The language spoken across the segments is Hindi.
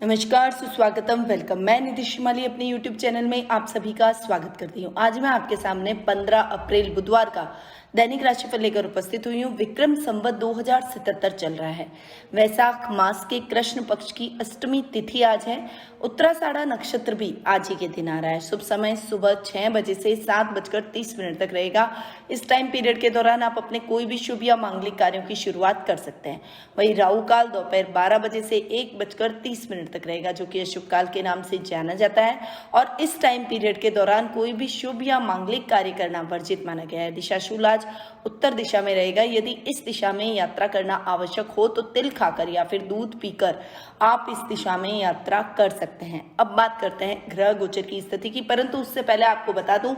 नमस्कार, सुस्वागतम, वेलकम। मैं निधि शिमाली अपने यूट्यूब चैनल में आप सभी का स्वागत करती हूँ। आज मैं आपके सामने 15 अप्रैल बुधवार का दैनिक राशिफल लेकर उपस्थित हुई हूँ। विक्रम संवत 2077 चल रहा है। वैशाख मास के कृष्ण पक्ष की अष्टमी तिथि आज है। उत्तराषाढ़ा नक्षत्र भी आज ही के दिन आ रहा है। शुभ समय सुबह 6 बजे से 7:30 तक रहेगा। इस टाइम पीरियड के दौरान आप अपने कोई भी शुभ या मांगलिक कार्यों की शुरुआत कर सकते हैं। वही राहु काल दोपहर 12 बजे से 1:30 तक रहेगा, जो कि अशुभ काल के नाम से जाना जाता है। और इस टाइम पीरियड के दौरान कोई भी शुभ या मांगलिक कार्य करना वर्जित माना गया है। दिशाशूल आज उत्तर दिशा में रहेगा। यदि इस दिशा में यात्रा करना आवश्यक हो तो तिल खाकर या फिर दूध पीकर आप इस दिशा में यात्रा कर सकते हैं। अब बात करते हैं ग्रह गोचर की स्थिति की, परंतु उससे पहले आपको बता दूं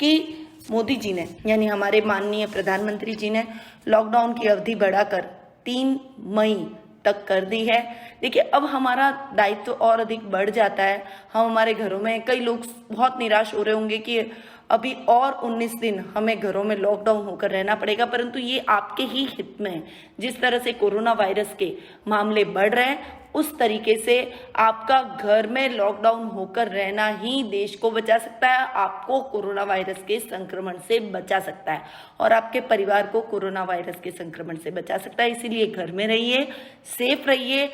कि मोदी जी ने यानी हमारे माननीय प्रधानमंत्री जी ने लॉकडाउन की अवधि बढ़ाकर 3 मई तक कर दी है। देखिए, अब हमारा दायित्व और अधिक बढ़ जाता है। हम हमारे घरों में, कई लोग बहुत निराश हो रहे होंगे कि अभी और 19 दिन हमें घरों में लॉकडाउन होकर रहना पड़ेगा, परंतु ये आपके ही हित में है। जिस तरह से कोरोना वायरस के मामले बढ़ रहे हैं, उस तरीके से आपका घर में लॉकडाउन होकर रहना ही देश को बचा सकता है, आपको कोरोना वायरस के संक्रमण से बचा सकता है और आपके परिवार को कोरोना वायरस के संक्रमण से बचा सकता है। इसीलिए घर में रहिए, सेफ रहिए,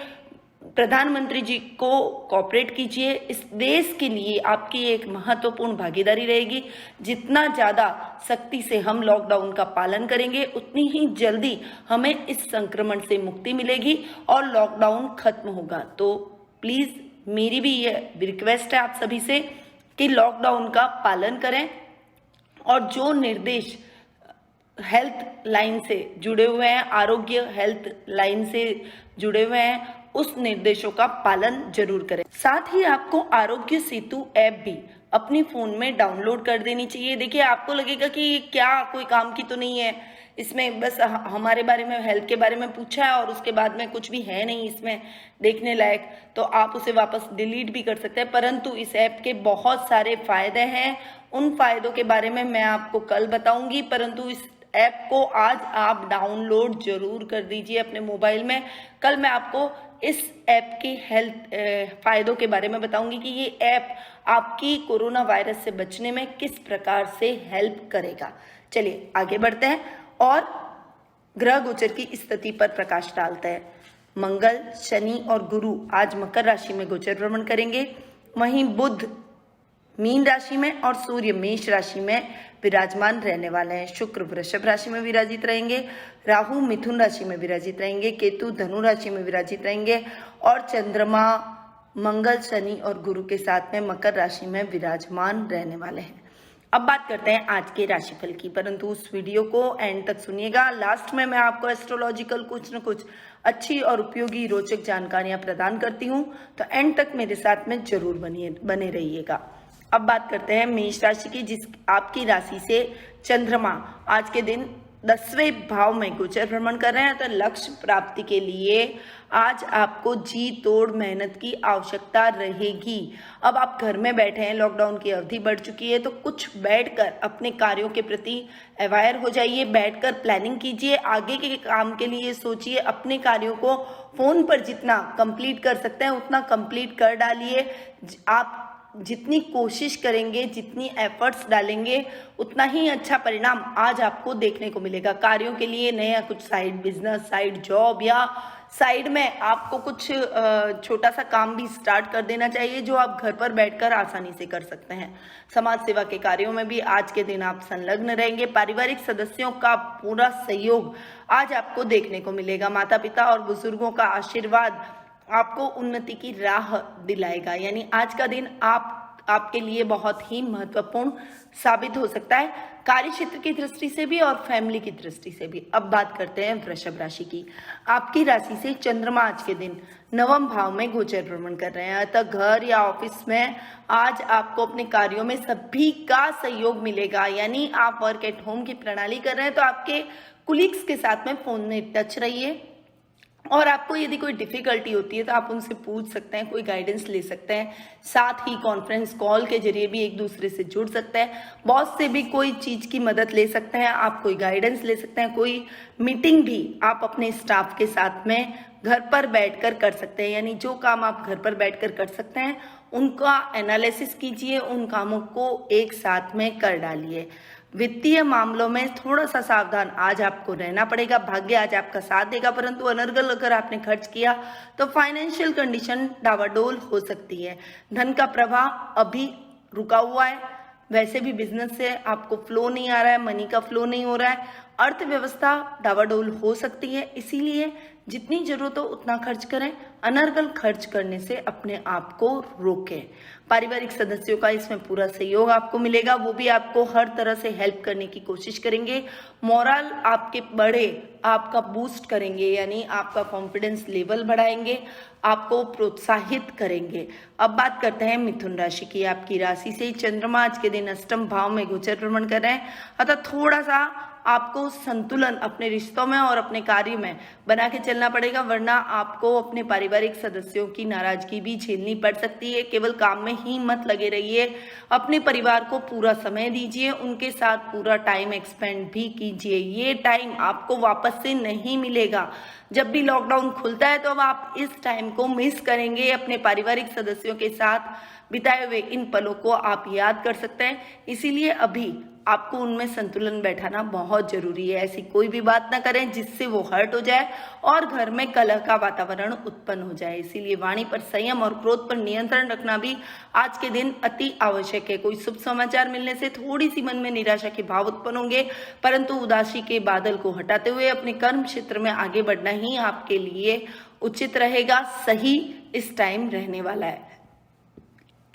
प्रधानमंत्री जी को कोऑपरेट कीजिए। इस देश के लिए आपकी एक महत्वपूर्ण भागीदारी रहेगी। जितना ज़्यादा सख्ती से हम लॉकडाउन का पालन करेंगे, उतनी ही जल्दी हमें इस संक्रमण से मुक्ति मिलेगी और लॉकडाउन खत्म होगा। तो प्लीज़ मेरी भी ये रिक्वेस्ट है आप सभी से कि लॉकडाउन का पालन करें और जो निर्देश हेल्थ लाइन से जुड़े हुए हैं, आरोग्य हेल्थ लाइन से जुड़े हुए हैं, उस निर्देशों का पालन जरूर करें। साथ ही आपको आरोग्य सेतु ऐप भी अपनी फोन में डाउनलोड कर देनी चाहिए। देखिए, आपको लगेगा कि ये क्या कोई काम की तो नहीं है, इसमें बस हमारे बारे में, हेल्थ के बारे में पूछा है और उसके बाद में कुछ भी है नहीं इसमें देखने लायक, तो आप उसे वापस डिलीट भी कर सकते हैं। परंतु इस ऐप के बहुत सारे फायदे हैं। उन फायदों के बारे में मैं आपको कल बताऊंगी, परंतु इस ऐप को आज आप डाउनलोड जरूर कर दीजिए अपने मोबाइल में। कल मैं आपको इस ऐप के हेल्थ फायदों के बारे में बताऊंगी कि ये ऐप आपकी कोरोना वायरस से बचने में किस प्रकार से हेल्प करेगा। चलिए आगे बढ़ते हैं और ग्रह गोचर की स्थिति पर प्रकाश डालते हैं। मंगल, शनि और गुरु आज मकर राशि में गोचर भ्रमण करेंगे। वहीं बुध मीन राशि में और सूर्य मेष राशि में विराजमान रहने वाले हैं। शुक्र वृषभ राशि में विराजित रहेंगे। राहु मिथुन राशि में विराजित रहेंगे। केतु धनु राशि में विराजित रहेंगे और चंद्रमा मंगल, शनि और गुरु के साथ में मकर राशि में विराजमान रहने वाले हैं। अब बात करते हैं आज के राशिफल की, परंतु उस वीडियो को एंड तक सुनिएगा। लास्ट में मैं आपको एस्ट्रोलॉजिकल कुछ न कुछ अच्छी और उपयोगी रोचक जानकारियां प्रदान करती हूं, तो एंड तक मेरे साथ में जरूर बने रहिएगा। अब बात करते हैं मेष राशि की, जिस आपकी राशि से चंद्रमा आज के दिन 10वें भाव में गोचर भ्रमण कर रहे हैं। तो लक्ष्य प्राप्ति के लिए आज आपको जी तोड़ मेहनत की आवश्यकता रहेगी। अब आप घर में बैठे हैं, लॉकडाउन की अवधि बढ़ चुकी है, तो कुछ बैठकर अपने कार्यों के प्रति अवेयर हो जाइए, बैठकर प्लानिंग कीजिए, आगे के काम के लिए सोचिए। अपने कार्यों को फोन पर जितना कंप्लीट कर सकते हैं उतना कंप्लीट कर डालिए। आप जितनी कोशिश करेंगे, जितनी एफर्ट्स डालेंगे, उतना ही अच्छा परिणाम आज आपको देखने को मिलेगा। कार्यों के लिए नया कुछ साइड बिजनेस, साइड जॉब या साइड में आपको कुछ छोटा सा काम भी स्टार्ट कर देना चाहिए, जो आप घर पर बैठकर आसानी से कर सकते हैं। समाज सेवा के कार्यों में भी आज के दिन आप संलग्न रहेंगे। पारिवारिक सदस्यों का पूरा सहयोग आज आपको देखने को मिलेगा। माता पिता और बुजुर्गों का आशीर्वाद आपको उन्नति की राह दिलाएगा। यानी आज का दिन आपके लिए बहुत ही महत्वपूर्ण साबित हो सकता है, कार्य क्षेत्र की दृष्टि से भी और फैमिली की दृष्टि से भी। अब बात करते हैं वृषभ राशि की। आपकी राशि से चंद्रमा आज के दिन 9वें भाव में गोचर भ्रमण कर रहे हैं। अतः घर या ऑफिस में आज आपको अपने कार्यों में सभी का सहयोग मिलेगा। यानी आप वर्क एट होम की प्रणाली कर रहे हैं, तो आपके कुलीग्स के साथ में फोन में टच रहिए और आपको यदि कोई डिफ़िकल्टी होती है तो आप उनसे पूछ सकते हैं, कोई गाइडेंस ले सकते हैं। साथ ही कॉन्फ्रेंस कॉल के ज़रिए भी एक दूसरे से जुड़ सकते हैं। बॉस से भी कोई चीज़ की मदद ले सकते हैं, आप कोई गाइडेंस ले सकते हैं। कोई मीटिंग भी आप अपने स्टाफ के साथ में घर पर बैठकर कर सकते हैं, यानी जो काम आप घर पर बैठकर कर सकते हैं उनका एनालिसिस कीजिए, उन कामों को एक साथ में कर डालिए। वित्तीय मामलों में थोड़ा सा सावधान आज आपको रहना पड़ेगा। भाग्य आज आपका साथ देगा, परंतु अनर्गल अगर आपने खर्च किया तो फाइनेंशियल कंडीशन डावाडोल हो सकती है। धन का प्रवाह अभी रुका हुआ है, वैसे भी बिजनेस से आपको फ्लो नहीं आ रहा है, मनी का फ्लो नहीं हो रहा है, अर्थव्यवस्था डावाडोल हो सकती है। इसीलिए जितनी जरूरत हो उतना खर्च करें, अनर्गल खर्च करने से अपने आप को रोकें। पारिवारिक सदस्यों का इसमें पूरा सहयोग आपको मिलेगा, वो भी आपको हर तरह से हेल्प करने की कोशिश करेंगे। मोरल आपके बढ़े, आपका बूस्ट करेंगे, यानी आपका कॉन्फिडेंस लेवल बढ़ाएंगे, आपको प्रोत्साहित करेंगे। अब बात करते हैं मिथुन राशि की। आपकी राशि से चंद्रमा आज के दिन अष्टम भाव में गोचर भ्रमण कर रहे हैं, अतः थोड़ा सा आपको संतुलन अपने रिश्तों में और अपने कार्य में बना के चलना पड़ेगा, वरना आपको अपने पारिवारिक सदस्यों की नाराजगी भी झेलनी पड़ सकती है। केवल काम में ही मत लगे रहिए, अपने परिवार को पूरा समय दीजिए, उनके साथ पूरा टाइम एक्सपेंड भी कीजिए। ये टाइम आपको वापस से नहीं मिलेगा। जब भी लॉकडाउन खुलता है तो अब आप इस टाइम को मिस करेंगे। अपने पारिवारिक सदस्यों के साथ बिताए हुए इन पलों को आप याद कर सकते हैं, इसीलिए अभी आपको उनमें संतुलन बैठाना बहुत जरूरी है। ऐसी कोई भी बात ना करें जिससे वो हर्ट हो जाए और घर में कलह का वातावरण उत्पन्न हो जाए। इसीलिए वाणी पर संयम और क्रोध पर नियंत्रण रखना भी आज के दिन अति आवश्यक है। कोई शुभ समाचार मिलने से थोड़ी सी मन में निराशा के भाव उत्पन्न होंगे, परंतु उदासी के बादल को हटाते हुए अपने कर्म क्षेत्र में आगे बढ़ना ही आपके लिए उचित रहेगा, सही इस टाइम रहने वाला है।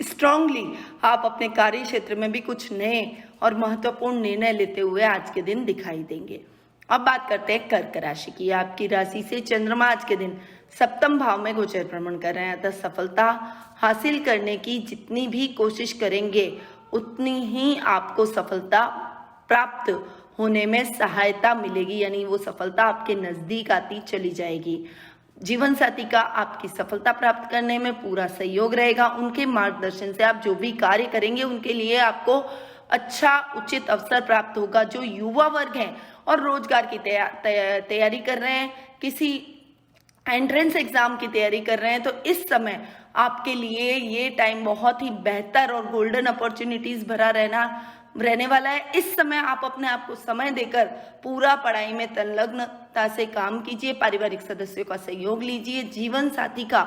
स्ट्रांगली आप अपने कार्य क्षेत्र में भी कुछ नए और महत्वपूर्ण निर्णय लेते हुए आज के दिन दिखाई देंगे। अब बात करते हैं कर्क राशि की। आपकी राशि से चंद्रमा आज के दिन सप्तम भाव में गोचर भ्रमण कर रहे हैं, अतः सफलता हासिल करने की जितनी भी कोशिश करेंगे उतनी ही आपको सफलता प्राप्त होने में सहायता मिलेगी, यानी वो सफलता आपके नजदीक आती चली जाएगी। जीवन साथी का आपकी सफलता प्राप्त करने में पूरा सहयोग रहेगा। उनके मार्गदर्शन से आप जो भी कार्य करेंगे उनके लिए आपको अच्छा उचित अवसर प्राप्त होगा। जो युवा वर्ग हैं और रोजगार की तैयारी कर रहे हैं, किसी एंट्रेंस एग्जाम की तैयारी कर रहे हैं, तो इस समय आपके लिए ये टाइम बहुत ही बेहतर और गोल्डन अपॉर्चुनिटीज भरा रहने वाला है। इस समय आप अपने आप को समय देकर पूरा पढ़ाई में संलग्नता से काम कीजिए, पारिवारिक सदस्यों का सहयोग लीजिए, जीवन साथी का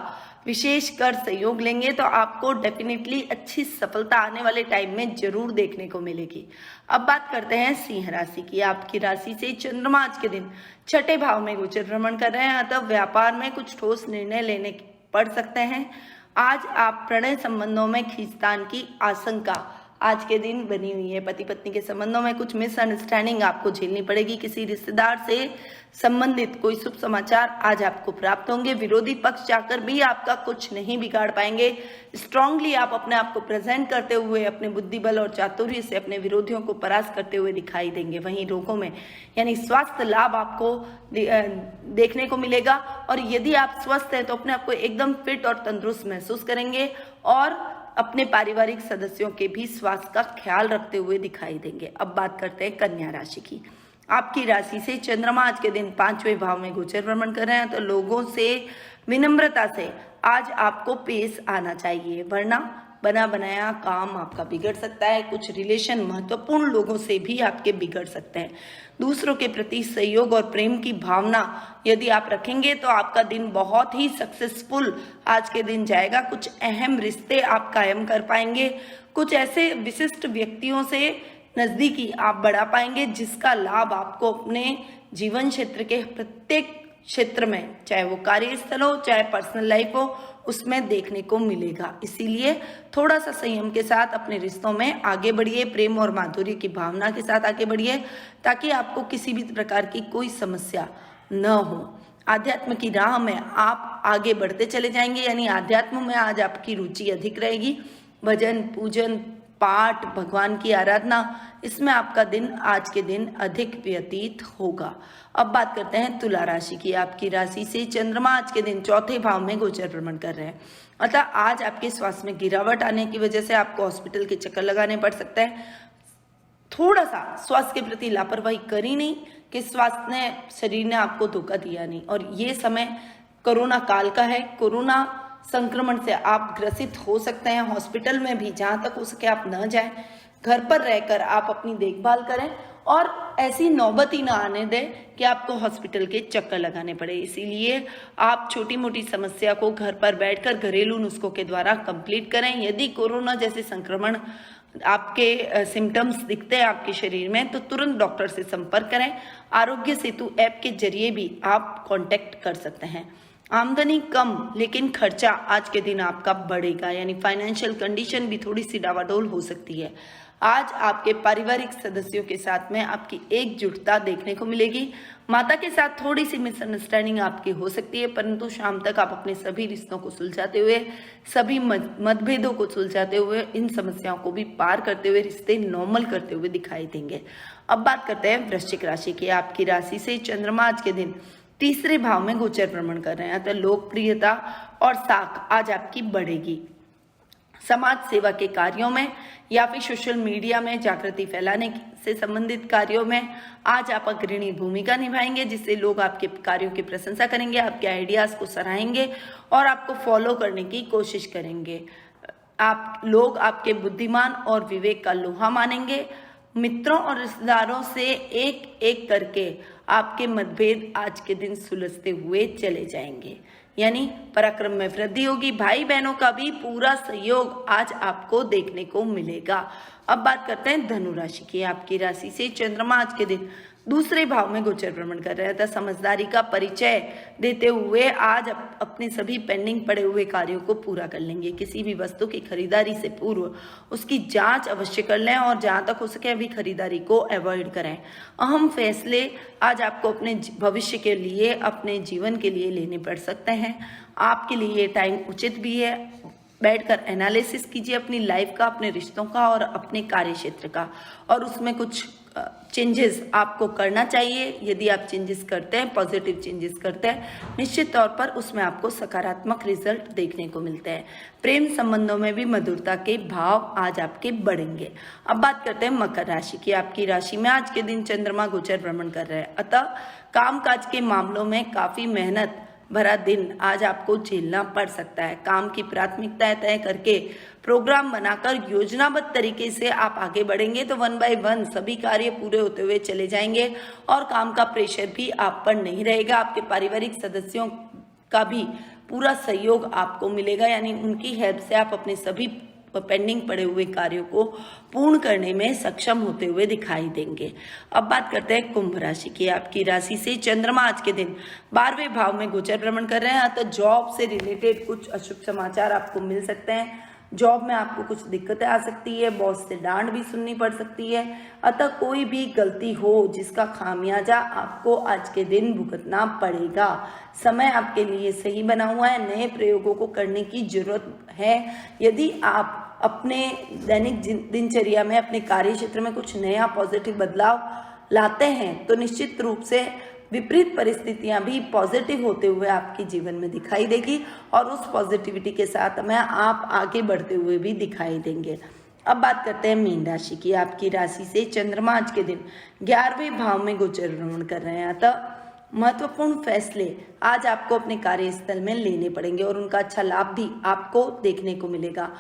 विशेषकर सहयोग लेंगे तो आपको डेफिनेटली अच्छी सफलता आने वाले टाइम में जरूर देखने को मिलेगी। अब बात करते हैं सिंह राशि की। आपकी राशि से चंद्रमा आज के दिन छठे भाव में गोचर भ्रमण कर रहे हैं, अतः व्यापार में कुछ ठोस निर्णय लेने पड़ सकते हैं। आज आप प्रणय संबंधों में खींचतान की आशंका आज के दिन बनी हुई है। पति पत्नी के संबंधों में कुछ मिसअंडरस्टैंडिंग आपको झेलनी पड़ेगी। किसी रिश्तेदार से संबंधित कोई शुभ समाचार आज आपको प्राप्त होंगे। विरोधी पक्ष जाकर भी आपका कुछ नहीं बिगाड़ पाएंगे। स्ट्रांगली आप अपने आप को प्रेजेंट करते हुए अपने बुद्धि बल और चातुर्य से अपने विरोधियों को परास्त करते हुए दिखाई देंगे। वहीं रोगों में यानी स्वास्थ्य लाभ आपको देखने को मिलेगा, और यदि आप स्वस्थ हैं तो अपने आप को एकदम फिट और तंदुरुस्त महसूस करेंगे और अपने पारिवारिक सदस्यों के भी स्वास्थ्य का ख्याल रखते हुए दिखाई देंगे। अब बात करते हैं कन्या राशि की। आपकी राशि से चंद्रमा आज के दिन पांचवें भाव में गोचर भ्रमण कर रहे हैं, तो लोगों से विनम्रता से आज आपको पेश आना चाहिए, वरना बना बनाया काम आपका बिगड़ सकता है। कुछ रिलेशन महत्वपूर्ण लोगों से भी आपके बिगड़ सकते हैं। दूसरों के प्रति सहयोग और प्रेम की भावना यदि आप रखेंगे तो आपका दिन बहुत ही सक्सेसफुल आज के दिन जाएगा। कुछ अहम रिश्ते आप कायम कर पाएंगे। कुछ ऐसे विशिष्ट व्यक्तियों से नजदीकी आप बढ़ा पाएंगे जिसका लाभ आपको अपने जीवन क्षेत्र के प्रत्येक क्षेत्र में, चाहे वो कार्यस्थल हो चाहे पर्सनल लाइफ हो, उसमें देखने को मिलेगा। इसीलिए थोड़ा सा संयम के साथ अपने रिश्तों में आगे बढ़िए, प्रेम और माधुर्य की भावना के साथ आगे बढ़िए, ताकि आपको किसी भी प्रकार की कोई समस्या न हो। आध्यात्म की राह में आप आगे बढ़ते चले जाएंगे, यानी आध्यात्म में आज आपकी रुचि अधिक रहेगी। भजन पूजन पाठ, भगवान की आराधना, इसमें आपका दिन आज के दिन अधिक व्यतीत होगा। अब बात करते हैं तुला राशि की। आपकी राशि से चंद्रमा आज के दिन चौथे भाव में गोचर भ्रमण कर रहे हैं, अतः आज आपके स्वास्थ्य में गिरावट आने की वजह से आपको हॉस्पिटल के चक्कर लगाने पड़ सकते हैं। थोड़ा सा स्वास्थ्य के प्रति लापरवाही करी नहीं कि स्वास्थ्य ने, शरीर ने आपको धोखा दिया नहीं। और ये समय कोरोना काल का है, कोरोना संक्रमण से आप ग्रसित हो सकते हैं। हॉस्पिटल में भी जहां तक हो सके आप न जाएं, घर पर रहकर आप अपनी देखभाल करें और ऐसी नौबत ही ना आने दें कि आपको हॉस्पिटल के चक्कर लगाने पड़े। इसीलिए आप छोटी मोटी समस्या को घर पर बैठकर घरेलू नुस्खों के द्वारा कंप्लीट करें। यदि कोरोना जैसे संक्रमण आपके सिम्टम्स दिखते हैं आपके शरीर में, तो तुरंत डॉक्टर से संपर्क करें। आरोग्य सेतु ऐप के जरिए भी आप कांटेक्ट कर सकते हैं। आमदनी कम लेकिन खर्चा आज के दिन आपका बढ़ेगा, यानी फाइनेंशियल कंडीशन भी थोड़ी सी डावाडोल हो सकती है। आज आपके पारिवारिक सदस्यों के साथ में आपकी एकजुटता देखने को मिलेगी। माता के साथ थोड़ी सी मिसअंडरस्टैंडिंग आपकी हो सकती है, परंतु शाम तक आप अपने सभी रिश्तों को सुलझाते हुए, सभी मतभेदों को सुलझाते हुए, इन समस्याओं को भी पार करते हुए, रिश्ते नॉर्मल करते हुए दिखाई देंगे। अब बात करते हैं वृश्चिक राशि की। आपकी राशि से चंद्रमा आज के दिन तीसरे भाव में गोचर भ्रमण कर रहे हैं, तो लोकप्रियता और साख आज आपकी बढ़ेगी। समाज सेवा के कार्यों में या फिर सोशल मीडिया में जागृति फैलाने से संबंधित कार्यों में आज आप अग्रणी भूमिका निभाएंगे, जिससे लोग आपके कार्यों की प्रशंसा करेंगे, आपके आइडियाज को सराहेंगे और आपको फॉलो करने की कोशिश करेंगे। लोग आपके बुद्धिमान और विवेक का लोहा मानेंगे। मित्रों और रिश्तेदारों से एक एक करके आपके मतभेद आज के दिन सुलझते हुए चले जाएंगे, यानी पराक्रम में वृद्धि होगी। भाई बहनों का भी पूरा सहयोग आज आपको देखने को मिलेगा। अब बात करते हैं धनु राशि की। आपकी राशि से चंद्रमा आज के दिन दूसरे भाव में गोचर भ्रमण कर रहा था। समझदारी का परिचय देते हुए आज अपने सभी पेंडिंग पड़े हुए कार्यों को पूरा कर लेंगे। किसी भी वस्तु की खरीदारी से पूर्व उसकी जांच अवश्य कर लें और जहां तक हो सके अभी खरीदारी को अवॉइड करें। अहम फैसले आज आपको अपने भविष्य के लिए, अपने जीवन के लिए लेने पड़ सकते हैं। आपके लिए ये टाइम उचित भी है। बैठकर एनालिसिस कीजिए अपनी लाइफ का, अपने रिश्तों का और अपने कार्य क्षेत्र का, और उसमें कुछ चेंजेस आपको करना चाहिए। यदि आप चेंजेस करते हैं, पॉजिटिव चेंजेस करते हैं, निश्चित तौर पर उसमें आपको सकारात्मक रिजल्ट देखने को मिलते हैं। प्रेम संबंधों में भी मधुरता के भाव आज आपके बढ़ेंगे। अब बात करते हैं मकर राशि की। आपकी राशि में आज के दिन चंद्रमा गोचर भ्रमण कर रहे हैं, अतः कामकाज के मामलों में काफी मेहनत भरा दिन आज आपको झेलना पड़ सकता है। काम की प्राथमिकताएं तय करके प्रोग्राम बनाकर योजनाबद्ध तरीके से आप आगे बढ़ेंगे तो 1 बाय 1 सभी कार्य पूरे होते हुए चले जाएंगे और काम का प्रेशर भी आप पर नहीं रहेगा। आपके पारिवारिक सदस्यों का भी पूरा सहयोग आपको मिलेगा, यानी उनकी हेल्प से आप अपने सभी पेंडिंग पड़े हुए कार्यों को पूर्ण करने में सक्षम होते हुए दिखाई देंगे। अब बात करते हैं कुंभ राशि की। आपकी राशि से चंद्रमा आज के दिन 12वें भाव में गोचर भ्रमण कर रहे हैं, तो जॉब से रिलेटेड कुछ अशुभ समाचार आपको मिल सकते हैं। जॉब में आपको कुछ दिक्कतें आ सकती है, बॉस से डांट भी सुननी पड़ सकती है, अतः कोई भी गलती हो जिसका खामियाजा आपको आज के दिन भुगतना पड़ेगा। समय आपके लिए सही बना हुआ है, नए प्रयोगों को करने की जरूरत है। यदि आप अपने दैनिक दिनचर्या में, अपने कार्य क्षेत्र में कुछ नया पॉजिटिव बदलाव लाते हैं तो निश्चित रूप से विपरीत परिस्थितियां भी पॉजिटिव होते हुए आपके जीवन में दिखाई देगी और उस पॉजिटिविटी के साथ में आप आगे बढ़ते हुए भी दिखाई देंगे। अब बात करते हैं मीन राशि की। आपकी राशि से चंद्रमा आज के दिन 11वें भाव में गोचर भ्रमण कर रहे हैं, अतः महत्वपूर्ण फैसले आज आपको अपने कार्यस्थल में लेने पड़ेंगे और उनका अच्छा लाभ भी आपको देखने को मिलेगा।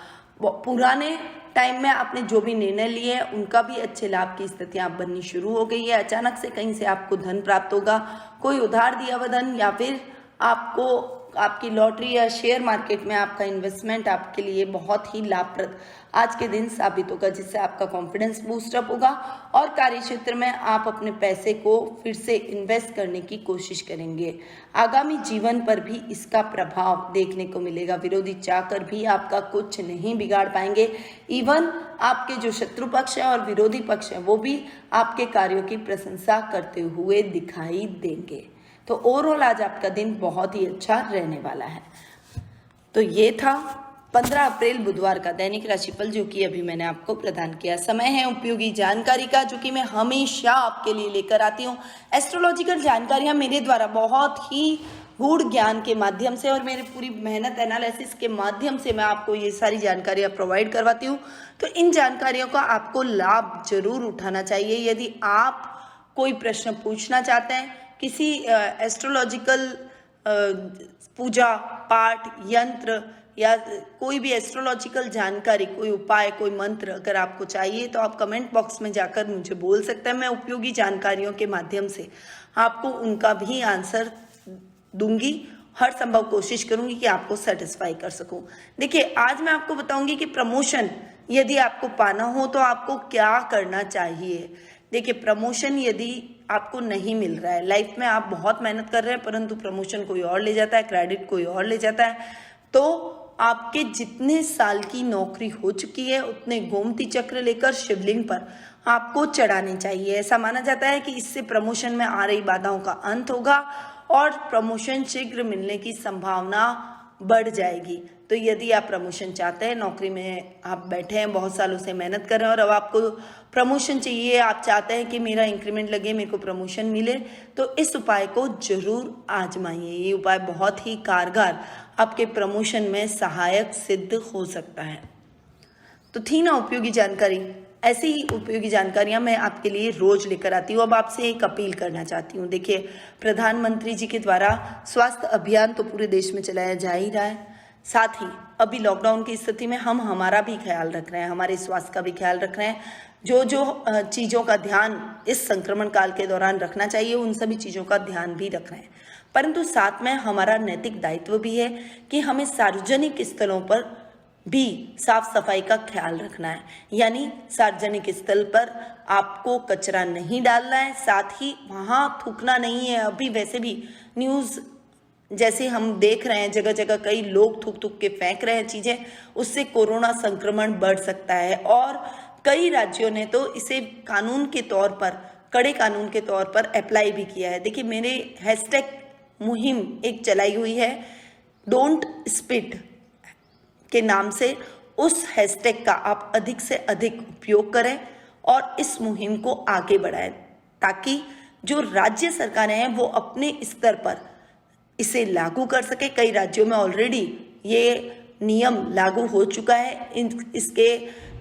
पुराने टाइम में आपने जो भी निर्णय लिए हैं उनका भी अच्छे लाभ की स्थितियां आप बननी शुरू हो गई है। अचानक से कहीं से आपको धन प्राप्त होगा, कोई उधार दिया हुआ धन या फिर आपको आपकी लॉटरी या शेयर मार्केट में आपका इन्वेस्टमेंट आपके लिए बहुत ही लाभप्रद आज के दिन साबित होगा, जिससे आपका कॉन्फिडेंस बूस्टअप होगा और कार्य क्षेत्र में आप अपने पैसे को फिर से इन्वेस्ट करने की कोशिश करेंगे। आगामी जीवन पर भी इसका प्रभाव देखने को मिलेगा। विरोधी चाहकर भी आपका कुछ नहीं बिगाड़ पाएंगे। इवन आपके जो शत्रु पक्ष है और विरोधी पक्ष है वो भी आपके कार्यों की प्रशंसा करते हुए दिखाई देंगे। तो ओवरऑल आज आपका दिन बहुत ही अच्छा रहने वाला है। तो ये था 15 अप्रैल बुधवार का दैनिक राशिफल जो कि अभी मैंने आपको प्रदान किया। समय है उपयोगी जानकारी का, जो कि मैं हमेशा आपके लिए लेकर आती हूँ। एस्ट्रोलॉजिकल जानकारियाँ मेरे द्वारा बहुत ही गूढ़ ज्ञान के माध्यम से और मेरी पूरी मेहनत एनालिसिस के माध्यम से मैं आपको ये सारी जानकारियाँ प्रोवाइड करवाती हूँ। तो इन जानकारियों का आपको लाभ जरूर उठाना चाहिए। यदि आप कोई प्रश्न पूछना चाहते हैं, किसी एस्ट्रोलॉजिकल पूजा पाठ यंत्र या कोई भी एस्ट्रोलॉजिकल जानकारी, कोई उपाय, कोई मंत्र अगर आपको चाहिए तो आप कमेंट बॉक्स में जाकर मुझे बोल सकते हैं। मैं उपयोगी जानकारियों के माध्यम से आपको उनका भी आंसर दूंगी। हर संभव कोशिश करूंगी कि आपको सेटिस्फाई कर सकूं। देखिए, आज मैं आपको बताऊंगी कि प्रमोशन यदि आपको पाना हो तो आपको क्या करना चाहिए। देखिए, प्रमोशन यदि आपको नहीं मिल रहा है, लाइफ में आप बहुत मेहनत कर रहे हैं परंतु प्रमोशन कोई और ले जाता है, क्रेडिट कोई और ले जाता है, तो आपके जितने साल की नौकरी हो चुकी है उतने गोमती चक्र लेकर शिवलिंग पर आपको चढ़ाने चाहिए। ऐसा माना जाता है कि इससे प्रमोशन में आ रही बाधाओं का अंत होगा और प्रमोशन शीघ्र मिलने की संभावना बढ़ जाएगी। तो यदि आप प्रमोशन चाहते हैं, नौकरी में आप बैठे हैं, बहुत सालों से मेहनत कर रहे हैं और अब आपको प्रमोशन चाहिए, आप चाहते हैं कि मेरा इंक्रीमेंट लगे, मेरे को प्रमोशन मिले, तो इस उपाय को जरूर आजमाइए। ये उपाय बहुत ही कारगर आपके प्रमोशन में सहायक सिद्ध हो सकता है। तो थी ना उपयोगी जानकारी। ऐसी ही उपयोगी जानकारियां मैं आपके लिए रोज लेकर आती हूँ। अब आपसे एक अपील करना चाहती हूँ। देखिए, प्रधानमंत्री जी के द्वारा स्वास्थ्य अभियान तो पूरे देश में चलाया जा ही रहा है, साथ ही अभी लॉकडाउन की स्थिति में हम हमारा भी ख्याल रख रहे हैं, हमारे स्वास्थ्य का भी ख्याल रख रहे हैं। जो जो चीज़ों का ध्यान इस संक्रमण काल के दौरान रखना चाहिए, उन सभी चीज़ों का ध्यान भी रख रहे हैं। परंतु साथ में हमारा नैतिक दायित्व भी है कि हमें सार्वजनिक स्थलों पर भी साफ सफाई का ख्याल रखना है। यानी सार्वजनिक स्थल पर आपको कचरा नहीं डालना है, साथ ही वहाँ थूकना नहीं है। अभी वैसे भी न्यूज़ जैसे हम देख रहे हैं, जगह जगह कई लोग थूक थूक के फेंक रहे हैं चीज़ें, उससे कोरोना संक्रमण बढ़ सकता है। और कई राज्यों ने तो इसे कानून के तौर पर, कड़े कानून के तौर पर अप्लाई भी किया है। देखिए, मेरे हैशटैग मुहिम एक चलाई हुई है, डोंट स्पिट के नाम से। उस हैशटैग का आप अधिक से अधिक उपयोग करें और इस मुहिम को आगे बढ़ाएं, ताकि जो राज्य सरकारें हैं वो अपने स्तर पर इसे लागू कर सके। कई राज्यों में ऑलरेडी ये नियम लागू हो चुका है, इसके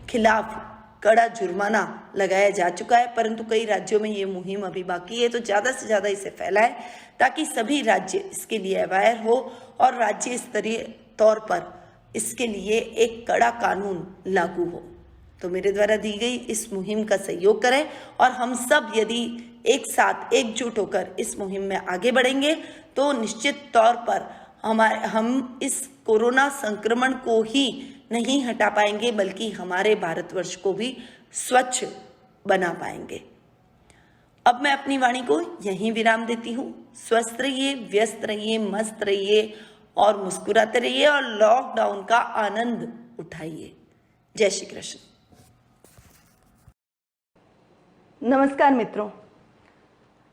खिलाफ कड़ा जुर्माना लगाया जा चुका है, परंतु कई राज्यों में ये मुहिम अभी बाकी है। तो ज़्यादा से ज़्यादा इसे फैलाएं ताकि सभी राज्य इसके लिए अवेयर हो और राज्य स्तरीय तौर पर इसके लिए एक कड़ा कानून लागू हो। तो मेरे द्वारा दी गई इस मुहिम का सहयोग करें और हम सब यदि एक साथ एकजुट होकर इस मुहिम में आगे बढ़ेंगे तो निश्चित तौर पर हम इस कोरोना संक्रमण को ही नहीं हटा पाएंगे, बल्कि हमारे भारतवर्ष को भी स्वच्छ बना पाएंगे। अब मैं अपनी वाणी को यहीं विराम देती हूँ। स्वस्थ रहिए, व्यस्त रहिए, मस्त रहिए और मुस्कुराते रहिए और लॉकडाउन का आनंद उठाइए। जय श्री कृष्ण। नमस्कार मित्रों,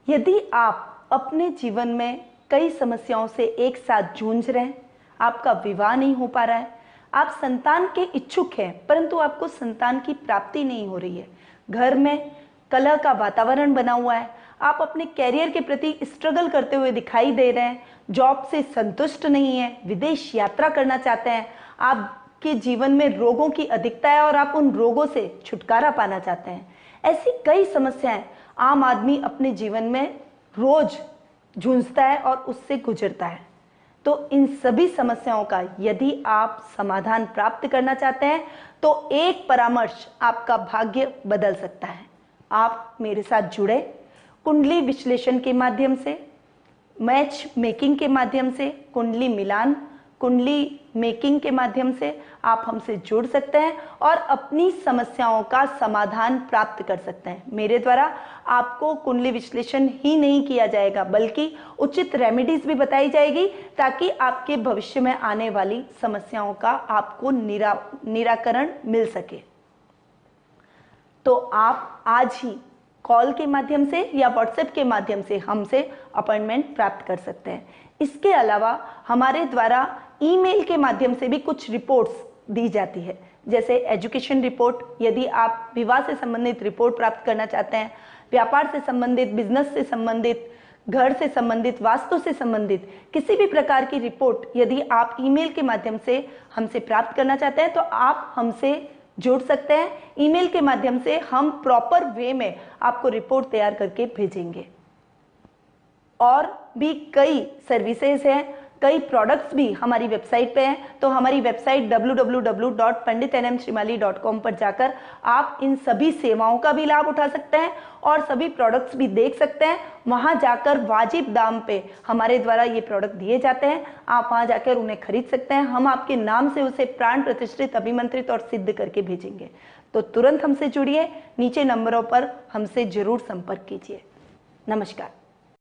यदि आप अपने जीवन में कई समस्याओं से एक साथ जूझ रहे हैं, आपका विवाह नहीं हो पा रहा है, आप संतान के इच्छुक हैं परंतु आपको संतान की प्राप्ति नहीं हो रही है, घर में कलह का वातावरण बना हुआ है, आप अपने कैरियर के प्रति स्ट्रगल करते हुए दिखाई दे रहे हैं, जॉब से संतुष्ट नहीं है, विदेश यात्रा करना चाहते हैं, आपके जीवन में रोगों की अधिकता है और आप उन रोगों से छुटकारा पाना चाहते हैं। ऐसी कई समस्याएं आम आदमी अपने जीवन में रोज जूझता है और उससे गुजरता है। तो इन सभी समस्याओं का यदि आप समाधान प्राप्त करना चाहते हैं तो एक परामर्श आपका भाग्य बदल सकता है। आप मेरे साथ जुड़े, कुंडली विश्लेषण के माध्यम से, मैच मेकिंग के माध्यम से, कुंडली मिलान, कुंडली मेकिंग के माध्यम से आप हमसे जुड़ सकते हैं और अपनी समस्याओं का समाधान प्राप्त कर सकते हैं। मेरे द्वारा आपको कुंडली विश्लेषण ही नहीं किया जाएगा बल्कि उचित रेमेडीज भी बताई जाएगी ताकि आपके भविष्य में आने वाली समस्याओं का आपको निराकरण मिल सके। तो आप आज ही कॉल के माध्यम से या व्हाट्सएप के माध्यम से हमसे अपॉइंटमेंट प्राप्त कर सकते हैं। इसके अलावा हमारे द्वारा ईमेल के माध्यम से भी कुछ रिपोर्ट्स दी जाती है, जैसे एजुकेशन रिपोर्ट, यदि आप विवाह से संबंधित रिपोर्ट प्राप्त करना चाहते हैं, व्यापार से संबंधित, बिजनेस से संबंधित, घर से संबंधित, वास्तु से संबंधित किसी भी प्रकार की रिपोर्ट यदि आप ईमेल के माध्यम से हमसे प्राप्त करना चाहते हैं तो आप हमसे जुड़ सकते हैं। ईमेल के माध्यम से हम प्रॉपर वे में आपको रिपोर्ट तैयार करके भेजेंगे। और भी कई सर्विसेज हैं, कई प्रोडक्ट्स भी हमारी वेबसाइट पे हैं, तो हमारी वेबसाइट www.panditnmshrimali.com पर जाकर आप इन सभी सेवाओं का भी लाभ उठा सकते हैं और सभी प्रोडक्ट्स भी देख सकते हैं। वहां जाकर वाजिब दाम पे हमारे द्वारा ये प्रोडक्ट दिए जाते हैं, आप वहां जाकर उन्हें खरीद सकते हैं। हम आपके नाम से उसे प्राण प्रतिष्ठित, अभिमंत्रित और सिद्ध करके भेजेंगे। तो तुरंत हमसे जुड़िए, नीचे नंबरों पर हमसे जरूर संपर्क कीजिए। नमस्कार।